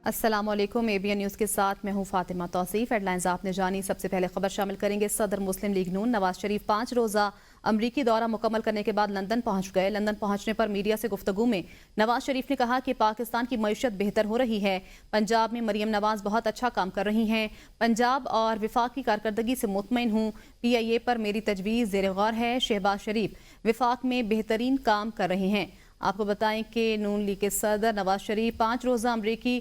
अस्सलामुअलैकुम। ABN news के साथ मैं हूं फातिमा तौसीफ। हेडलाइंस आपने जानी। सबसे पहले खबर शामिल करेंगे। सदर मुस्लिम लीग नून नवाज शरीफ 5 रोज़ा अमरीकी दौरा मुकम्मल करने के बाद लंदन पहुंच गए। लंदन पहुंचने पर मीडिया से गुफ्तगू में नवाज शरीफ ने कहा कि पाकिस्तान की मईशत बेहतर हो रही है। पंजाब में मरियम नवाज बहुत अच्छा काम कर रही हैं। पंजाब और विफाक की कारकर्दगी से मुतमईन हूँ। PIA पर मेरी तजवीज़ ज़ेर गौर है। शहबाज शरीफ विफाक में बेहतरीन काम कर रहे हैं। आपको बताएं कि नून लीग के सदर नवाज शरीफ 5 रोज़ा अमरीकी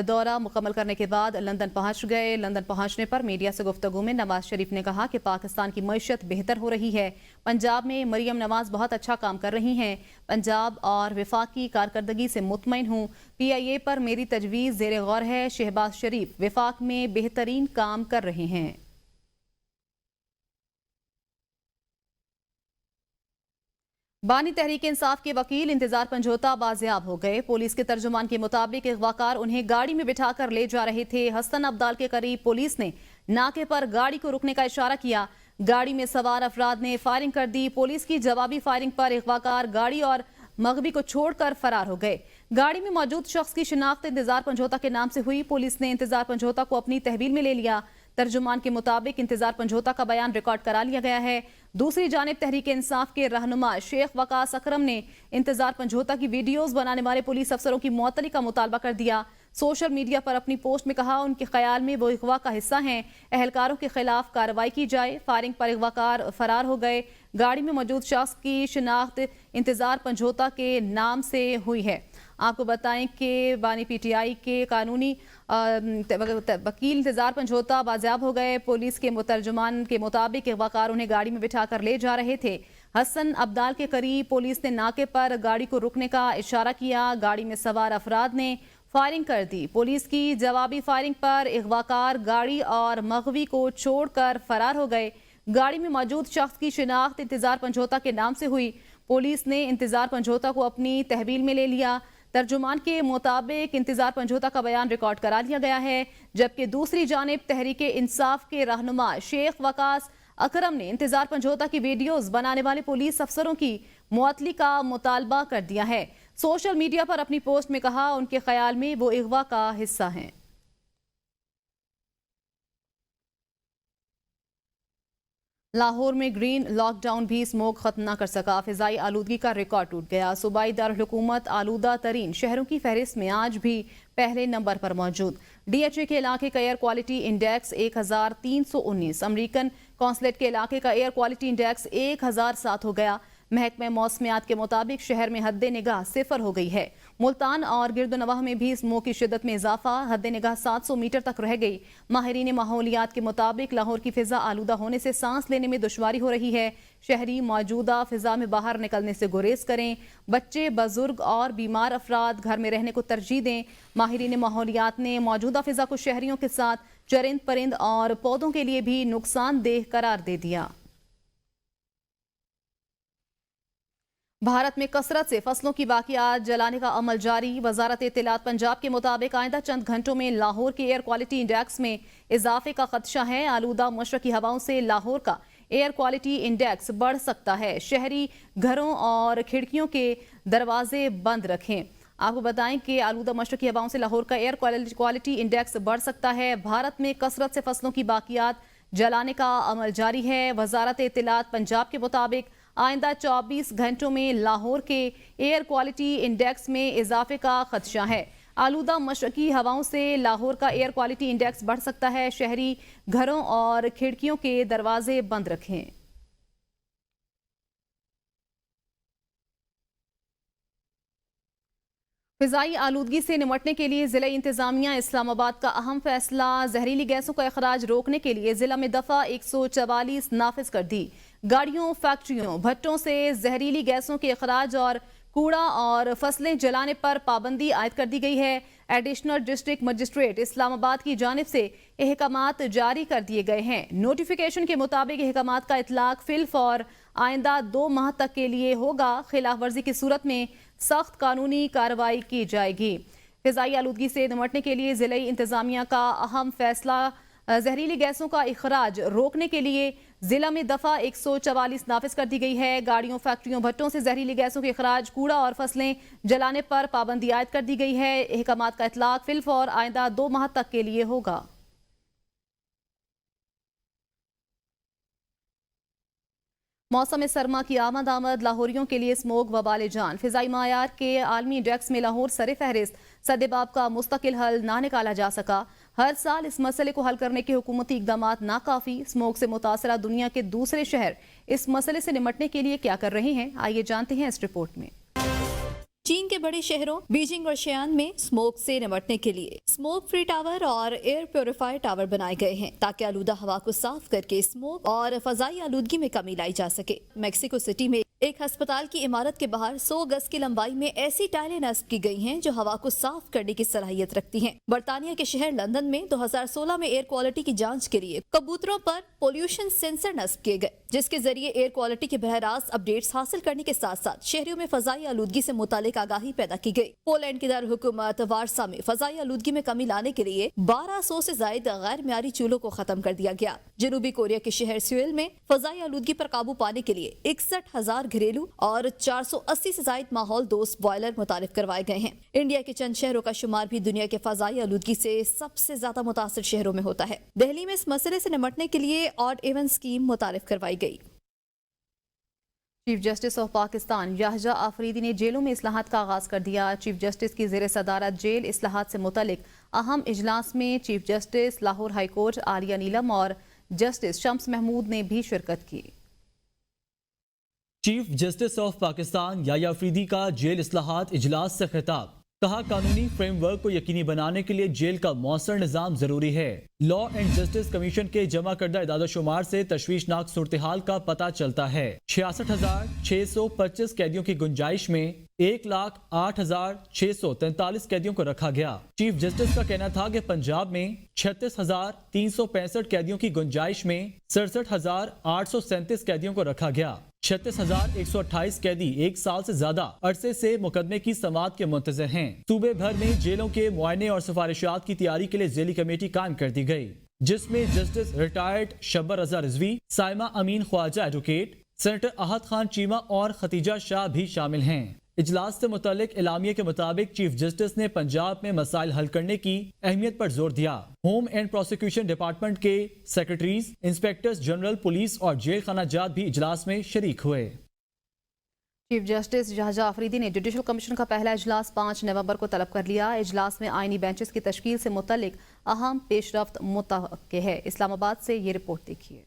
दौरा मुकम्मल करने के बाद लंदन पहुंच गए। लंदन पहुंचने पर मीडिया से गुफ्तगू में नवाज शरीफ ने कहा कि पाकिस्तान की मईशत बेहतर हो रही है। पंजाब में मरियम नवाज बहुत अच्छा काम कर रही हैं। पंजाब और विफाकी कारकर्दगी से मुतमईन हूँ। PIA पर मेरी तजवीज़ ज़ेर गौर है। शहबाज शरीफ विफाक में बेहतरीन काम कर रहे हैं। बानी तहरीक इंसाफ के वकील इंतजार पंजोता बाजियाब हो गए। पुलिस के तर्जुमान के मुताबिक अगवाकार उन्हें गाड़ी में बिठाकर ले जा रहे थे। हसन अब्दाल के करीब पुलिस ने नाके पर गाड़ी को रुकने का इशारा किया। गाड़ी में सवार अफराद ने फायरिंग कर दी। पुलिस की जवाबी फायरिंग पर अगवाकार गाड़ी और मगबी को छोड़कर फरार हो गए। गाड़ी में मौजूद शख्स की शिनाख्त इंतजार पंजोता के नाम से हुई। पुलिस ने इंतजार पंजोता को अपनी तहवील में ले लिया। तर्जुमान के मुताबिक इंतजार पंजोता का बयान रिकॉर्ड करा लिया गया है। दूसरी जानिब तहरीक इंसाफ के रहनुमा शेख वकास अकरम ने इंतजार पंजोता की वीडियोस बनाने वाले पुलिस अफसरों की मुअत्तली का मुतालबा कर दिया। सोशल मीडिया पर अपनी पोस्ट में कहा उनके ख्याल में वो अगवा का हिस्सा हैं। एहलकारों के खिलाफ कार्रवाई की जाए। फायरिंग पर अगवाकार फरार हो गए। गाड़ी में मौजूद शख्स की शिनाख्त इंतजार पंजोता के नाम से हुई है। आपको बताएं कि बानी PTI के कानूनी वकील इंतजार पंजोता बाजियाब हो गए। पुलिस के मुतर्जुमान के मुताबिक अगवाकार उन्हें गाड़ी में बिठाकर ले जा रहे थे। हसन अब्दाल के करीब पुलिस ने नाके पर गाड़ी को रुकने का इशारा किया। गाड़ी में सवार अफराद ने फायरिंग कर दी। पुलिस की जवाबी फायरिंग पर अगवाकार गाड़ी और मगवी को छोड़कर फरार हो गए। गाड़ी में मौजूद शख्स की शिनाख्त इंतजार पंजोता के नाम से हुई। पुलिस ने इंतजार पंजोता को अपनी तहवील में ले लिया। तर्जुमान के मुताबिक इंतजार पंजोता का बयान रिकॉर्ड करा लिया गया है। जबकि दूसरी जानिब तहरीक इंसाफ के रहनुमा शेख वकास अकरम ने इंतजार पंजोता की वीडियोस बनाने वाले पुलिस अफसरों की मुअत्तली का मुतालबा कर दिया है। सोशल मीडिया पर अपनी पोस्ट में कहा उनके ख्याल में वो अगवा का हिस्सा हैं। लाहौर में ग्रीन लॉकडाउन भी स्मोक खत्म न कर सका। फिजाई आलूदगी का रिकॉर्ड टूट गया। सूबाई दारुल हुकूमत आलूदा तरीन शहरों की फहरिस्त में आज भी पहले नंबर पर मौजूद। DHA के इलाके का air quality index 1319। American consulate के इलाके का एयर क्वालिटी इंडेक्स 1007 हो गया। महकमा मौसमियात के मुताबिक शहर में हद निगाह 0 हो गई है। मुल्तान और गिरदोनवाह में भी स्मोक की शिद्दत में इजाफा। हद निगाह 700 मीटर तक रह गई। माहिरीन माहौलियात के मुताबिक लाहौर की फिजा आलूदा होने से सांस लेने में दुश्वारी हो रही है। शहरी मौजूदा फिजा में बाहर निकलने से गुरेज करें। बच्चे, बुजुर्ग और बीमार अफराद घर में रहने को तरजीह दें। माहिरीन माहौलियात ने मौजूदा फिजा को शहरियों के साथ चरिंद परिंद और पौधों के लिए भी नुकसानदेह करार दे दिया। भारत में कसरत से फसलों की बाकियात जलाने का अमल जारी। वजारत इत्तलात पंजाब के मुताबिक आइंदा चंद घंटों में लाहौर के एयर क्वालिटी इंडेक्स में इजाफे का खदशा है। आलूदा मशरकी हवाओं से लाहौर का एयर क्वालिटी इंडेक्स बढ़ सकता है। शहरी घरों और खिड़कियों के दरवाजे बंद रखें। आपको बताएं कि आलूदा मशरकी हवाओं से लाहौर का एयर क्वालिटी इंडेक्स बढ़ सकता है। भारत में कसरत से फसलों की बाकियात जलाने का अमल जारी है। वजारत इत्तलात पंजाब के मुताबिक आइंदा 24 घंटों में लाहौर के एयर क्वालिटी इंडेक्स में इजाफे का खदशा है। आलूदा मशरकी हवाओं से लाहौर का एयर क्वालिटी इंडेक्स बढ़ सकता है। शहरी घरों और खिड़कियों के दरवाजे बंद रखें। फिजाई आलूदगी से निमटने के लिए जिला इंतजामिया इस्लामाबाद का अहम फैसला। जहरीली गैसों का अखराज रोकने के लिए जिला में दफा 144 नाफिज कर दी। गाड़ियों, फैक्ट्रियों, भट्टों से जहरीली गैसों के अखराज और कूड़ा और फसलें जलाने पर पाबंदी आयद कर दी गई है। एडिशनल डिस्ट्रिक्ट मजिस्ट्रेट इस्लामाबाद की जानिब से अहकामात जारी कर दिए गए हैं। नोटिफिकेशन के मुताबिक अहकामात का इतलाक फिल्फ और आइंदा 2 माह तक के लिए होगा। खिलाफ वर्जी की सूरत में सख्त कानूनी कार्रवाई की जाएगी। फिजाई आलूदगी से निमटने के लिए जिला इंतजामिया का अहम फैसला। जहरीली गैसों का इखराज रोकने के लिए जिला में दफा 144 नाफिज कर दी गई है। गाड़ियों, फैक्ट्रियों, भट्टों से जहरीली गैसों के अखराज, कूड़ा और फसलें जलाने पर पाबंदी आयद कर दी गई है। अहकामात का इतलाक फिलफौर आइंदा 2 माह तक के लिए होगा। मौसम सरमा की आमद लाहौरियों के लिए स्मोक वबाल जान। फिजाई मायार के आलमी इंडेक्स में लाहौर सरे फहरिस्त, सद्देबाब का मुस्तकिल हल ना निकाला जा सका। हर साल इस मसले को हल करने के हुकूमती इकदाम नाकाफी। स्मोक से मुतासरा दुनिया के दूसरे शहर इस मसले से निपटने के लिए क्या कर रहे हैं, आइए जानते हैं इस रिपोर्ट में। चीन के बड़े शहरों बीजिंग और शियान में स्मोक से निपटने के लिए स्मोक फ्री टावर और एयर प्योरीफायर टावर बनाए गए हैं ताकि आलूदा हवा को साफ करके स्मोक और फजाई आलूदगी में कमी लाई जा सके। मेक्सिको सिटी में एक अस्पताल की इमारत के बाहर 100 गज की लंबाई में ऐसी टाइलें नस्ब की गई हैं जो हवा को साफ करने की सलाहियत रखती हैं। बरतानिया के शहर लंदन में 2016 में एयर क्वालिटी की जांच के लिए कबूतरों पर पोल्यूशन सेंसर नस्ब किए गए, जिसके जरिए एयर क्वालिटी के बरह रास्त अपडेट्स हासिल करने के साथ साथ शहरियों में फजाई आलूदगी से मुतालिक आगाही पैदा की गई। पोलैंड की दारहुकूमत वारसा में फजाई आलूदगी में कमी लाने के लिए 1200 से ज्यादा गैर मियारी चूल्हों को खत्म कर दिया गया। जनूबी कोरिया के शहर सियोल में फजाई आलूदगी पर काबू पाने के लिए 61,000 घरेलू और 480 से ज्यादा माहौल दोस्त बॉयलर मुतारिफ करवाए गए हैं। इंडिया के चंद शहरों का शुमार भी दुनिया के फजाई आलूदगी से सबसे ज्यादा मुतासिर शहरों में होता है। दिल्ली में इस मसले से निपटने के लिए ऑड इवन स्कीम मुतारिफ करवाई गई। Chief justice of Pakistan Yahya Afridi ने जेलों में इस्लाहात का आगाज कर दिया। चीफ जस्टिस की ज़ेर सदारत जेल इस्लाहात से मुतल्लिक अहम इजलास में chief justice Lahore high court आलिया नीलम और जस्टिस शम्स महमूद ने भी शिरकत की। Chief justice of Pakistan Yahya Afridi का जेल इस्लाहात इजलास से खिताब। कहा, कानूनी फ्रेमवर्क को यकीनी बनाने के लिए जेल का मौसर निज़ाम जरूरी है। लॉ एंड जस्टिस कमीशन के जमा करदा इदादा शुमार से तशवीशनाक सूरत हाल का पता चलता है। 66,625 कैदियों की गुंजाइश में 1,08,643 कैदियों को रखा गया। चीफ जस्टिस का कहना था कि पंजाब में 36,365 कैदियों की गुंजाइश में 67,837 कैदियों को रखा गया। 36,128 कैदी 1 साल से ज्यादा अरसे से मुकदमे की समाअत के मुंतज़िर हैं। सूबे भर में जेलों के मुआयने और सिफारिशात की तैयारी के लिए जेली कमेटी कायम कर दी गई, जिसमें जस्टिस रिटायर्ड शब्बर रजा रिजवी, साइमा अमीन ख्वाजा एडवोकेट, सेनेटर अहद खान चीमा और खतीजा शाह भी शामिल हैं। इजलास से मुतालिक एलामिया के मुताबिक चीफ जस्टिस ने पंजाब में मसाइल हल करने की अहमियत पर जोर दिया। होम एंड प्रोसिक्यूशन डिपार्टमेंट के सेक्रेटरीज, इंस्पेक्टर्स जनरल पुलिस और जेल खाना जात भी इजलास में शरीक हुए। चीफ जस्टिस याहजा आफरीदी ने जुडिशल कमीशन का पहला इजलास 5 नवंबर को तलब कर लिया। इजलास में आईनी बेंचेस की तश्कील से मुतल्लिक अहम पेशरफ्त मुतवक्के है। इस्लामाबाद से ये रिपोर्ट देखिए।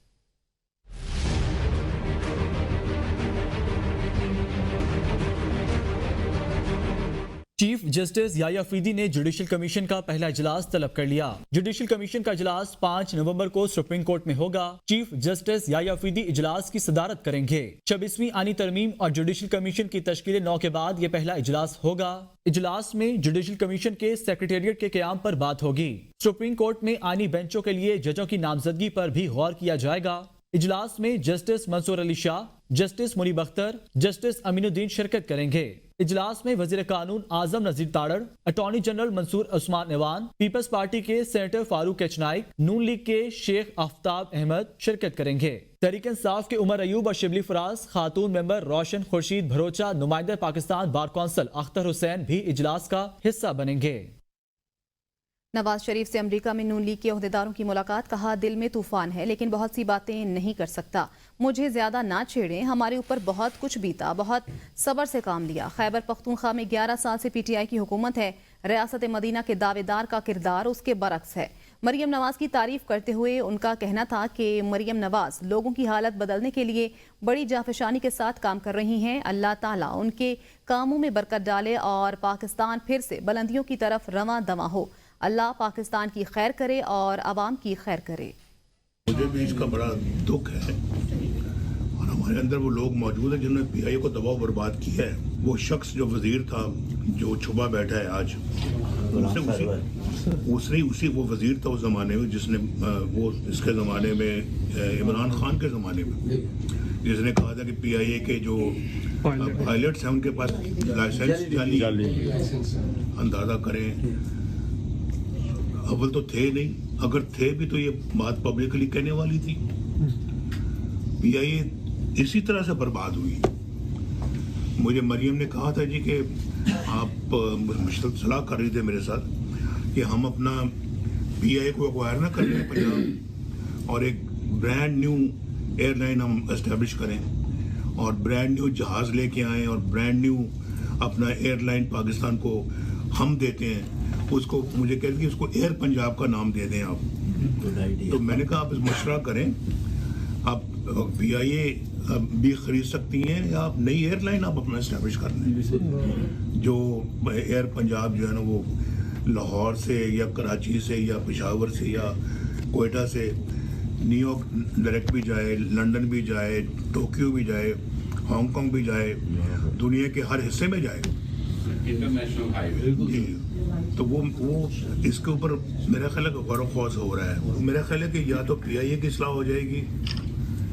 चीफ जस्टिस याहया आफरीदी ने जुडिशल कमीशन का पहला इजलास तलब कर लिया। जुडिशल कमीशन का इजलास 5 नवंबर को सुप्रीम कोर्ट में होगा। चीफ जस्टिस याहया आफरीदी इजलास की सदारत करेंगे। 26वीं आनी तरमीम और जुडिशल कमीशन की तश्कील 9 के बाद ये पहला इजलास होगा। इजलास में जुडिशल कमीशन के सेक्रेटेरिएट के क़याम पर बात होगी। सुप्रीम कोर्ट में आनी बेंचों के लिए जजों की नामजदगी पर भी गौर किया जाएगा। इजलास में justice Mansoor Ali Shah, justice Munib Akhtar, justice Aminuddin शिरकत करेंगे। इजलास में वजीर कानून Azam Nazir Tarar, attorney general Mansoor Usman Awan, People's Party के senator Farooq H Naek, Noon League के शेख आफ्ताब अहमद शिरकत करेंगे। तहरीक इंसाफ के उमर अयूब और शिबली फराज, खातून मेंबर रोशन खुर्शीद भरोचा, नुमाइंदा पाकिस्तान बार कौंसिल अख्तर हुसैन भी इजलास का हिस्सा बनेंगे। नवाज शरीफ से अमेरिका में नून लीग के ओहदेदारों की मुलाकात। कहा, दिल में तूफान है लेकिन बहुत सी बातें नहीं कर सकता। मुझे ज्यादा ना छेड़ें, हमारे ऊपर बहुत कुछ बीता, बहुत सब्र से काम लिया। खैबर पख्तूनख्वा में 11 साल से पीटीआई की हुकूमत है। रियासत मदीना के दावेदार का किरदार उसके बरक्स है। मरियम नवाज की तारीफ करते हुए उनका कहना था कि मरियम नवाज लोगों की हालत बदलने के लिए बड़ी जाफशानी के साथ काम कर रही हैं। अल्लाह ताला उनके कामों में बरकत डाले और पाकिस्तान फिर से बुलंदियों की तरफ रवां दवा हो। अल्लाह पाकिस्तान की खैर करे और आवाम की खैर करे। मुझे भी इसका बड़ा दुख है और हमारे अंदर वो लोग मौजूद हैं जिन्होंने पीआईए को दबाव बर्बाद किया है। वो शख्स जो वजीर था, जो छुपा बैठा है आज, उसी वो वजीर था उस जमाने में जिसने वो इसके ज़माने में इमरान खान के ज़माने में जिसने कहा था कि पीआईए के जो पायलट्स हैं उनके पास लाइसेंस जाली। अंदाज़ा करें, अव्वल तो थे नहीं, अगर थे भी तो ये बात पब्लिकली कहने वाली थी। PIA इसी तरह से बर्बाद हुई। मुझे मरियम ने कहा था जी कि आप सलाह कर रही थे मेरे साथ कि हम अपना PIA को एक्वायर ना कर लें पंजाब और एक ब्रांड न्यू एयरलाइन हम एस्टेब्लिश करें और ब्रांड न्यू जहाज़ लेके आएँ और ब्रांड न्यू अपना एयरलाइन पाकिस्तान को हम देते हैं। उसको मुझे कहते कि उसको एयर पंजाब का नाम दे दें आप। तो मैंने कहा आप मशवरा करें, आप PIA भी खरीद सकती हैं या आप नई एयरलाइन आप अपना एस्टेब्लिश कर लें। जो एयर पंजाब जो है ना वो लाहौर से या कराची से या पेशावर से या कोयटा से न्यूयॉर्क डायरेक्ट भी जाए, लंदन भी जाए, टोक्यो भी जाए, हांगकांग भी जाए, दुनिया के हर हिस्से में जाए, इंटरनेशनल हाईवे जी। तो वो इसके ऊपर मेरा ख्याल है कि गौर ख्वास हो रहा है। मेरा ख्याल है कि या तो PIA की इस्लाह हो जाएगी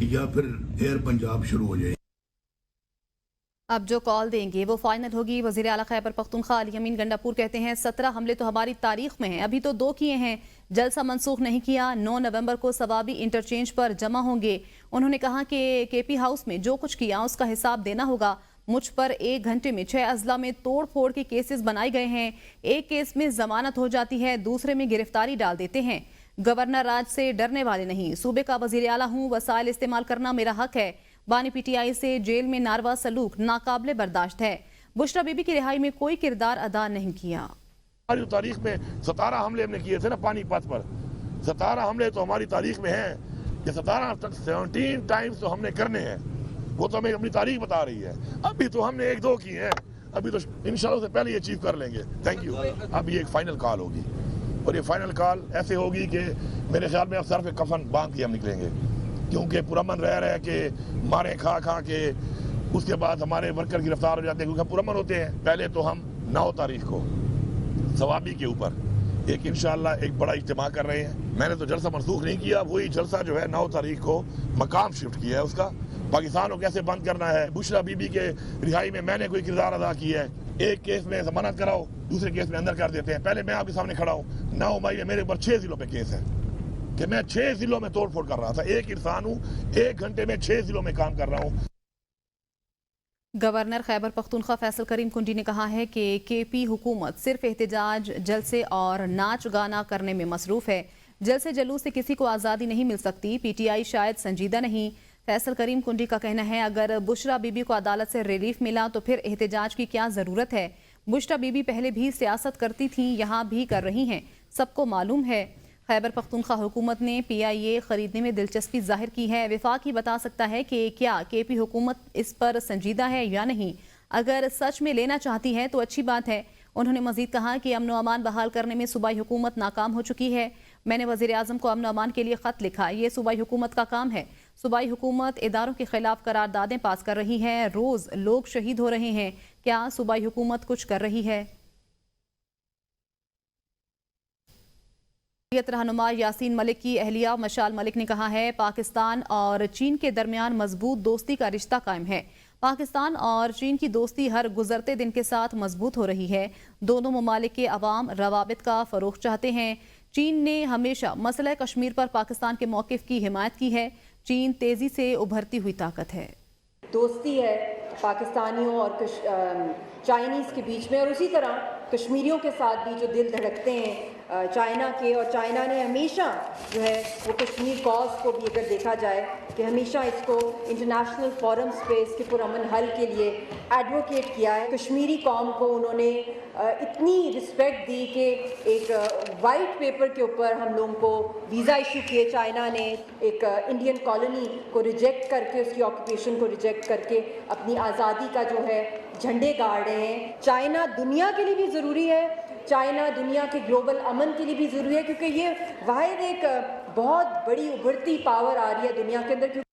या फिर एयर पंजाब शुरू हो जाएगी। अब जो कॉल देंगे वो फाइनल होगी। वज़ीर आला खैबर पख्तूनख्वा अली अमीन गंडापुर कहते हैं 17 हमले तो हमारी तारीख में हैं, अभी तो 2 किए हैं, जलसा मनसूख नहीं किया। 9 नवंबर को सवाबी इंटरचेंज पर जमा होंगे। उन्होंने कहा कि KP हाउस में जो कुछ किया उसका हिसाब देना होगा। मुझ पर 1 घंटे में 6 अजला में तोड़ फोड़ के केसेस बनाए गए हैं। एक केस में जमानत हो जाती है, दूसरे में गिरफ्तारी डाल देते हैं। गवर्नर राज से डरने वाले नहीं, सूबे का वज़ीर आला हूँ, वसाइल इस्तेमाल करना मेरा हक है। बानी PTI से जेल में नारवा सलूक नाकाबिले बर्दाश्त है। बुशरा बीबी की रिहाई में कोई किरदार अदा नहीं किया। हमारी तारीख में 17 हमले हमने किए थे ना पानीपत पर, 17 हमले तो हमारी तारीख में हैं। ये 17 तक 17 टाइम्स तो हमने करने हैं, वो तो हमें अपनी तारीख बता रही है। अभी तो हमने 1-2 किए हैं, अभी तो इंशाल्लाह से पहले ये अचीव कर लेंगे। Thank you. अभी एक फाइनल कॉल होगी और ये फाइनल कॉल ऐसे होगी कि मेरे ख्याल में अब सर पे कफन बांध के हम निकलेंगे, क्योंकि पुरमन रह के मारे खा के उसके बाद हमारे वर्कर गिरफ्तार हो जाते हैं, क्योंकि हम पुरमन होते हैं। पहले तो हम 9 तारीख को सवाबी के ऊपर एक इंशाल्लाह एक बड़ा इज्तिमा कर रहे हैं। मैंने तो जलसा मनसूख नहीं किया, वही जलसा जो है 9 तारीख को मकाम शिफ्ट किया है उसका। पाकिस्तान को कैसे बंद करना है, बुशरा बीबी के रिहाई में मैंने कोई किरदार अदा किया है। एक केस में जमानत कराओ, दूसरे केस में अंदर कर देते हैं। पहले मैं आपके सामने खड़ा हूँ, 9 मई में मेरे ऊपर 6 जिलों पे केस है कि मैं 6 जिलों में तोड़ फोड़ कर रहा था। एक इंसान हूँ, 1 घंटे में 6 जिलों में काम कर रहा हूँ। गवर्नर खैबर पख्तूनख्वा फैसल करीम कुंडी ने कहा है कि KP हुकूमत सिर्फ एहतजाज, जलसे और नाच गाना करने में मसरूफ है। जलसे जलूस से किसी को आज़ादी नहीं मिल सकती। PTI शायद संजीदा नहीं। फैसल करीम कुंडी का कहना है अगर बुशरा बीबी को अदालत से रिलीफ मिला तो फिर एहतजाज की क्या ज़रूरत है। बुशरा बीबी पहले भी सियासत करती थी, यहाँ भी कर रही हैं, सबको मालूम है। खैबर पख्तूनख्वा हुकूमत ने PIA खरीदने में दिलचस्पी जाहिर की है। विफाक ही बता सकता है कि क्या KP हुकूमत इस पर संजीदा है या नहीं। अगर सच में लेना चाहती है तो अच्छी बात है। उन्होंने मजीद कहा कि अमन अमान बहाल करने में सूबाई हुकूमत नाकाम हो चुकी है। मैंने वज़ीर आज़म को अमन अमान के लिए ख़त लिखा, ये सूबाई हुकूमत का काम है। सूबाई हुकूमत इदारों के खिलाफ करारदादें पास कर रही है, रोज़ लोग शहीद हो रहे हैं, क्या सूबाई हुकूमत कुछ कर रही है। रहनुमा यासीन मलिक की अहलिया मशाल मलिक ने कहा है पाकिस्तान और चीन के दरमियान मजबूत दोस्ती का रिश्ता कायम है। पाकिस्तान और चीन की दोस्ती हर गुजरते दिन के साथ मजबूत हो रही है। दोनों ममालिक के अवाम रवाबित का फरोग चाहते हैं। चीन ने हमेशा मसला कश्मीर पर पाकिस्तान के मौक़िफ़ की हिमायत की है। चीन तेज़ी से उभरती हुई ताकत है। दोस्ती है पाकिस्तानियों और चाइनीज़ के बीच में, और उसी तरह कश्मीरियों के साथ भी जो दिल धड़कते हैं चाइना के। और चाइना ने हमेशा जो है वो कश्मीर कॉज को भी अगर देखा जाए कि हमेशा इसको इंटरनेशनल फोरम्स पे इसके पुरअमन हल के लिए एडवोकेट किया है। कश्मीरी कौम को उन्होंने इतनी रिस्पेक्ट दी कि एक वाइट पेपर के ऊपर हम लोगों को वीज़ा इशू किए। चाइना ने एक इंडियन कॉलोनी को रिजेक्ट करके, उसकी ऑक्यूपेशन को रिजेक्ट करके अपनी आज़ादी का जो है झंडे गाड़ रहे हैं। चाइना दुनिया के लिए भी ज़रूरी है, चाइना दुनिया के ग्लोबल अमन के लिए भी ज़रूरी है, क्योंकि ये वाहिद एक बहुत बड़ी उभरती पावर आ रही है दुनिया के अंदर।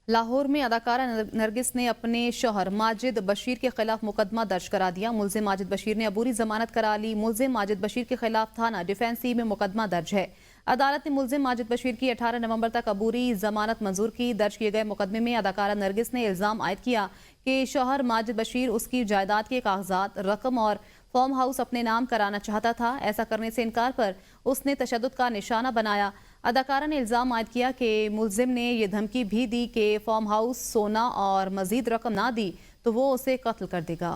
लाहौर में अदाकारा नरगिस ने अपने शौहर माजिद बशीर के खिलाफ मुकदमा दर्ज करा दिया। मुल्जिम माजिद बशीर ने अबूरी जमानत करा ली। मुल्जिम माजिद बशीर के खिलाफ थाना डिफेंसी में मुकदमा दर्ज है। अदालत ने मुल्जिम माजिद बशीर की 18 नवंबर तक अबूरी जमानत मंजूर की। दर्ज किए गए मुकदमे में अदाकारा नरगिस ने इल्जाम आयद किया कि शौहर माजिद बशीर उसकी जायदाद के कागजात, रकम और फार्म हाउस अपने नाम कराना चाहता था। ऐसा करने से इनकार पर उसने तशद्दुद का निशाना बनाया। अदाकारा ने इल्जाम आयद किया कि मुलजिम ने यह धमकी भी दी कि फार्म हाउस सोना और मजीद रकम ना दी तो वो उसे कत्ल कर देगा।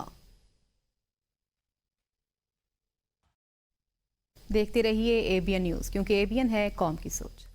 देखते रहिए ABN न्यूज़, क्योंकि ABN है कौम की सोच।